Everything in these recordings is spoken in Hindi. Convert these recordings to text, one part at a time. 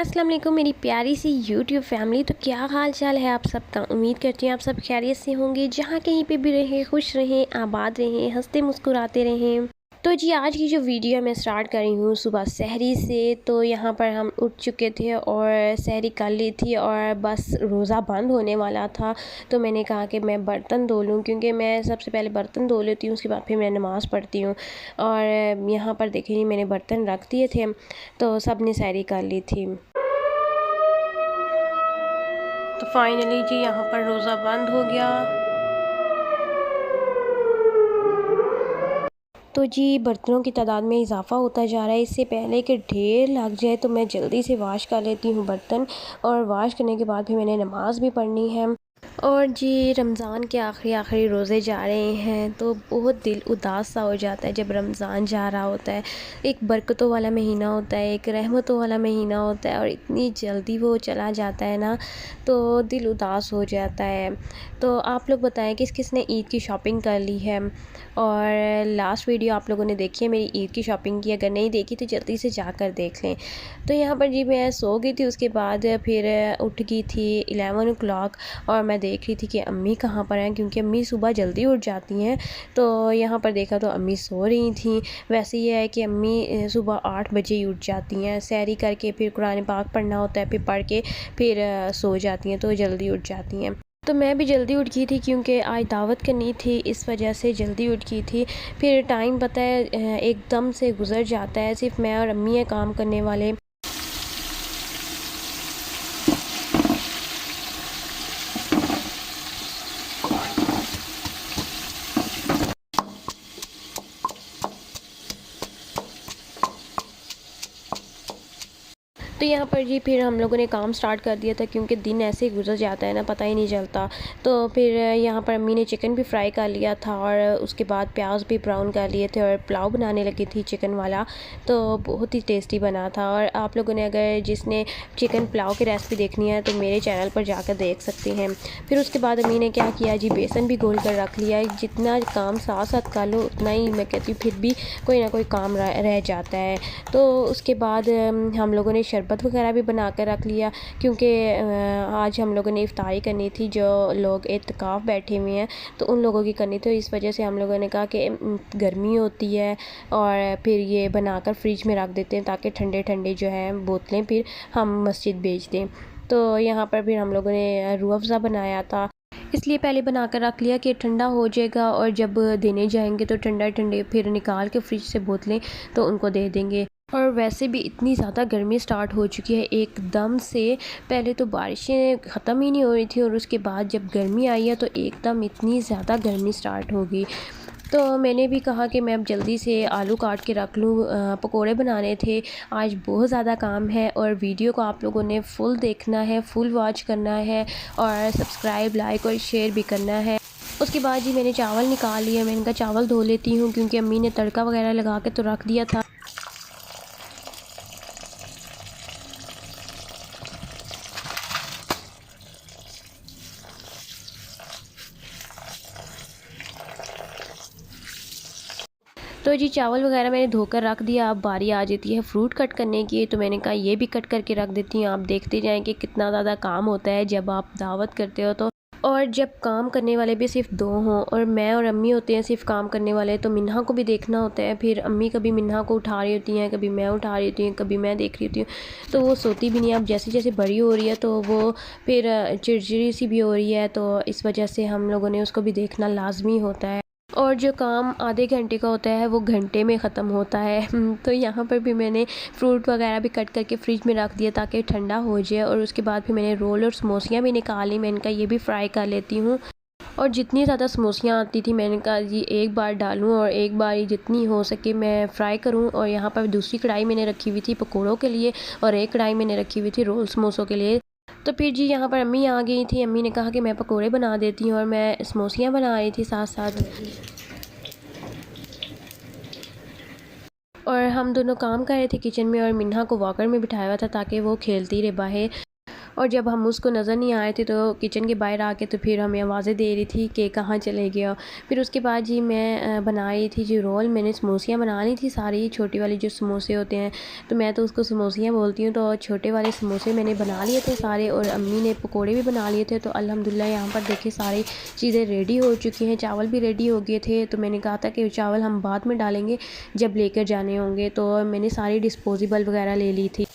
अस्सलाम वालेकुम मेरी प्यारी सी यूट्यूब फैमिली। तो क्या हाल चाल है आप सबका। उम्मीद करती हूँ आप सब खैरियत से होंगे। जहाँ कहीं पे भी रहें, खुश रहें, आबाद रहें, हंसते मुस्कुराते रहें। तो जी आज की जो वीडियो मैं स्टार्ट कर रही हूँ सुबह सहरी से। तो यहाँ पर हम उठ चुके थे और सहरी कर ली थी और बस रोज़ा बंद होने वाला था। तो मैंने कहा कि मैं बर्तन धो लूँ, क्योंकि मैं सबसे पहले बर्तन धो लेती हूँ, उसके बाद फिर मैं नमाज़ पढ़ती हूँ। और यहाँ पर देखें जी मैंने बर्तन रख दिए थे, तो सब ने सहरी कर ली थी। तो फाइनली जी यहाँ पर रोज़ा बंद हो गया। तो जी बर्तनों की तादाद में इजाफ़ा होता जा रहा है। इससे पहले कि ढेर लग जाए तो मैं जल्दी से वाश कर लेती हूँ बर्तन, और वाश करने के बाद फिर मैंने नमाज़ भी पढ़नी है। और जी रमज़ान के आखिरी रोज़े जा रहे हैं, तो बहुत दिल उदास सा हो जाता है जब रमज़ान जा रहा होता है। एक बरकतों वाला महीना होता है, एक रहमतों वाला महीना होता है, और इतनी जल्दी वो चला जाता है ना, तो दिल उदास हो जाता है। तो आप लोग बताएं किस किस ने ईद की शॉपिंग कर ली है, और लास्ट वीडियो आप लोगों ने देखी है मेरी ईद की शॉपिंग की। अगर नहीं देखी तो जल्दी से जाकर देख लें। तो यहाँ पर जी मैं सो गई थी, उसके बाद फिर उठ गई थी 11 o'clock, और मैं देख रही थी कि अम्मी कहाँ पर हैं, क्योंकि अम्मी सुबह जल्दी उठ जाती हैं। तो यहाँ पर देखा तो अम्मी सो रही थी। वैसे ये है कि अम्मी सुबह 8 बजे ही उठ जाती हैं, सैरी करके फिर कुरान पाक पढ़ना होता है, फिर पढ़ के फिर सो जाती हैं, तो जल्दी उठ जाती हैं। तो मैं भी जल्दी उठ गई थी, क्योंकि आज दावत करनी थी, इस वजह से जल्दी उठ गई थी। फिर टाइम पता है एकदम से गुज़र जाता है, सिर्फ मैं और अम्मी है काम करने वाले। तो यहाँ पर जी फिर हम लोगों ने काम स्टार्ट कर दिया था, क्योंकि दिन ऐसे ही गुजर जाता है ना, पता ही नहीं चलता। तो फिर यहाँ पर अम्मी ने चिकन भी फ्राई कर लिया था, और उसके बाद प्याज भी ब्राउन कर लिए थे, और पुलाव बनाने लगी थी चिकन वाला। तो बहुत ही टेस्टी बना था। और आप लोगों ने अगर जिसने चिकन पुलाव की रेसिपी देखनी है तो मेरे चैनल पर जाकर देख सकते हैं। फिर उसके बाद अम्मी ने क्या किया जी, बेसन भी घोल कर रख लिया। जितना काम साथ साथ कर लो उतना ही मैं कहती हूँ फिर भी कोई ना कोई काम रह जाता है। तो उसके बाद हम लोगों ने शरबत वगैरह भी बना कर रख लिया, क्योंकि आज हम लोगों ने इफ्तारी करनी थी। जो लोग एतकाफ़ बैठे हुए हैं तो उन लोगों की करनी थी। इस वजह से हम लोगों ने कहा कि गर्मी होती है, और फिर ये बनाकर फ्रिज में रख देते हैं, ताकि ठंडे ठंडे जो हैं बोतलें फिर हम मस्जिद भेज दें। तो यहाँ पर फिर हम लोगों ने रूह अफ़ज़ा बनाया था, इसलिए पहले बना कर रख लिया कि ठंडा हो जाएगा, और जब देने जाएंगे तो ठंडा ठंडे फिर निकाल के फ्रिज से बोतलें तो उनको दे देंगे। और वैसे भी इतनी ज़्यादा गर्मी स्टार्ट हो चुकी है एकदम से। पहले तो बारिशें ख़त्म ही नहीं हो रही थी, और उसके बाद जब गर्मी आई है तो एकदम इतनी ज़्यादा गर्मी स्टार्ट हो गई। तो मैंने भी कहा कि मैं अब जल्दी से आलू काट के रख लूँ, पकोड़े बनाने थे। आज बहुत ज़्यादा काम है, और वीडियो को आप लोगों ने फुल देखना है, फुल वॉच करना है, और सब्सक्राइब, लाइक और शेयर भी करना है। उसके बाद जी मैंने चावल निकाल लिया। मैंने कहा चावल धो लेती हूँ, क्योंकि अम्मी ने तड़का वगैरह लगा के तो रख दिया था। तो जी चावल वगैरह मैंने धोकर रख दिया। अब बारी आ जाती है फ्रूट कट करने की, तो मैंने कहा ये भी कट करके रख देती हूँ। आप देखते जाएं कि कितना ज़्यादा काम होता है जब आप दावत करते हो तो। और जब काम करने वाले भी सिर्फ 2 हों, और मैं और अम्मी होते हैं सिर्फ काम करने वाले, तो मिन्हा को भी देखना होता है। फिर अम्मी कभी मिन्हा को उठा रही होती हैं, कभी मैं उठा रही होती हूँ, कभी मैं देख रही होती हूँ। तो वो सोती भी नहीं है। अब जैसे जैसे बड़ी हो रही है तो वो फिर चिड़चिड़ी सी भी हो रही है, तो इस वजह से हम लोगों ने उसको भी देखना लाजमी होता है। और जो काम आधे घंटे का होता है वो घंटे में ख़त्म होता है। तो यहाँ पर भी मैंने फ्रूट वगैरह भी कट करके फ्रिज में रख दिया, ताकि ठंडा हो जाए। और उसके बाद फिर मैंने रोल और समोसियाँ भी निकाली। मैंने कहा ये भी फ्राई कर लेती हूँ। और जितनी ज़्यादा समोसियाँ आती थी मैंने कहा जी एक बार डालूँ, और एक बार ही जितनी हो सके मैं फ़्राई करूँ। और यहाँ पर दूसरी कढ़ाई मैंने रखी हुई थी पकौड़ों के लिए, और एक कढ़ाई मैंने रखी हुई थी रोल समोसों के लिए। तो फिर जी यहाँ पर अम्मी आ गई थी। अम्मी ने कहा कि मैं पकौड़े बना देती हूँ, और मैं समोसियाँ बना रही थी साथ साथ। और हम दोनों काम कर रहे थे किचन में, और मिन्हा को वॉकर में बिठाया हुआ था ताकि वो खेलती रहे बाहर। और जब हम उसको नज़र नहीं आए थे तो किचन के बाहर आके तो फिर हमें आवाज़ें दे रही थी कि कहाँ चले गए हो। फिर उसके बाद जी मैं बना रही थी जी रोल। मैंने समोसियाँ बना ली थी सारी, छोटी वाली जो समोसे होते हैं तो मैं तो उसको समोसियाँ बोलती हूँ। तो छोटे वाले समोसे मैंने बना लिए थे सारे और अम्मी ने पकोड़े भी बना लिए थे। तो अल्हम्दुलिल्लाह यहाँ पर देखिए सारी चीज़ें रेडी हो चुकी हैं, चावल भी रेडी हो गए थे। तो मैंने कहा था कि चावल हम बाद में डालेंगे जब लेकर जाने होंगे। तो मैंने सारी डिस्पोजेबल वगैरह ले ली थी।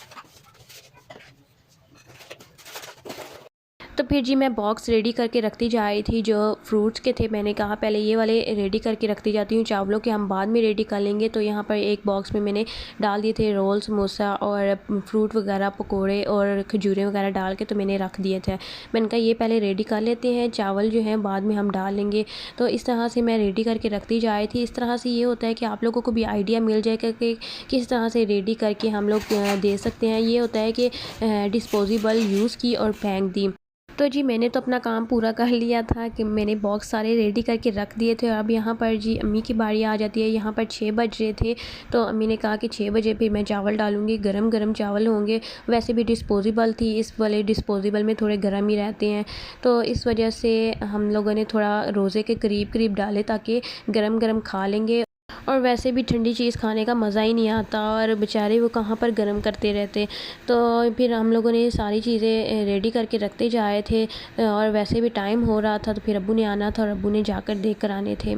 तो फिर जी मैं बॉक्स रेडी करके रखती जा रही थी जो फ्रूट्स के थे। मैंने कहा पहले ये वाले रेडी करके रखती जाती हूँ, चावलों के हम बाद में रेडी कर लेंगे। तो यहाँ पर एक बॉक्स में मैंने डाल दिए थे रोल, समोसा और फ्रूट वगैरह, पकोड़े और खजूरें वगैरह डाल के तो मैंने रख दिए थे। मैंने कहा ये पहले रेडी कर लेते हैं, चावल जो हैं बाद में हम डाल लेंगे। तो इस तरह से मैं रेडी करके रखती जा रही थी। इस तरह से ये होता है कि आप लोगों को भी आइडिया मिल जाएगा कि किस तरह से रेडी करके हम लोग दे सकते हैं। ये होता है कि डिस्पोजेबल यूज़ की और फेंक दी। तो जी मैंने तो अपना काम पूरा कर लिया था कि मैंने बॉक्स सारे रेडी करके रख दिए थे। अब यहाँ पर जी अम्मी की बारी आ जाती है। यहाँ पर 6 बज रहे थे तो अम्मी ने कहा कि 6 बजे फिर मैं चावल डालूँगी, गरम गरम चावल होंगे। वैसे भी डिस्पोजेबल थी, इस वाले डिस्पोजेबल में थोड़े गर्म ही रहते हैं। तो इस वजह से हम लोगों ने थोड़ा रोज़े के करीब करीब डाले ताकि गरम गरम खा लेंगे। और वैसे भी ठंडी चीज़ खाने का मज़ा ही नहीं आता और बेचारे वो कहाँ पर गर्म करते रहते। तो फिर हम लोगों ने सारी चीज़ें रेडी करके रखते जा रहे थे और वैसे भी टाइम हो रहा था तो फिर अब्बू ने आना था और अब्बू ने जाकर देख कर आने थे।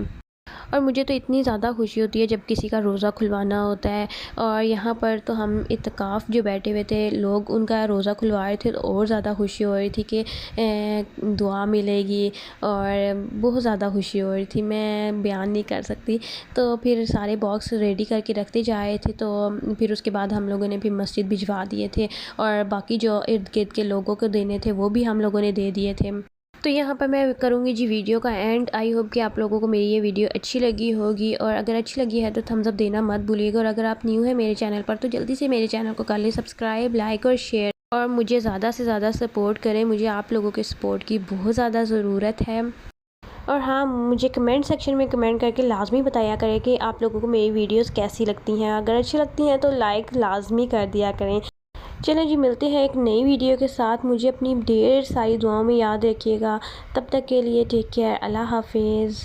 और मुझे तो इतनी ज़्यादा खुशी होती है जब किसी का रोज़ा खुलवाना होता है। और यहाँ पर तो हम इत्तेकाफ़ जो बैठे हुए थे लोग, उनका रोज़ा खुलवा रहे थे तो और ज़्यादा खुशी हो रही थी कि दुआ मिलेगी और बहुत ज़्यादा खुशी हो रही थी, मैं बयान नहीं कर सकती। तो फिर सारे बॉक्स रेडी करके रखते जा रहे थे। तो फिर उसके बाद हम लोगों ने फिर मस्जिद भिजवा दिए थे और बाकी जो इर्द गिर्द के लोगों को देने थे वो भी हम लोगों ने दे दिए थे। तो यहाँ पर मैं करूँगी जी वीडियो का एंड। आई होप कि आप लोगों को मेरी ये वीडियो अच्छी लगी होगी और अगर अच्छी लगी है तो थम्स अप देना मत भूलिएगा। और अगर आप न्यू है मेरे चैनल पर तो जल्दी से मेरे चैनल को कर लें सब्सक्राइब, लाइक और शेयर और मुझे ज़्यादा से ज़्यादा सपोर्ट करें। मुझे आप लोगों के सपोर्ट की बहुत ज़्यादा ज़रूरत है। और हाँ, मुझे कमेंट सेक्शन में कमेंट करके लाजमी बताया करें कि आप लोगों को मेरी वीडियोस कैसी लगती हैं। अगर अच्छी लगती हैं तो लाइक लाजमी कर दिया करें। चलें जी, मिलते हैं एक नई वीडियो के साथ। मुझे अपनी ढेर सारी दुआओं में याद रखिएगा। तब तक के लिए टेक केयर, अल्लाह हाफिज़।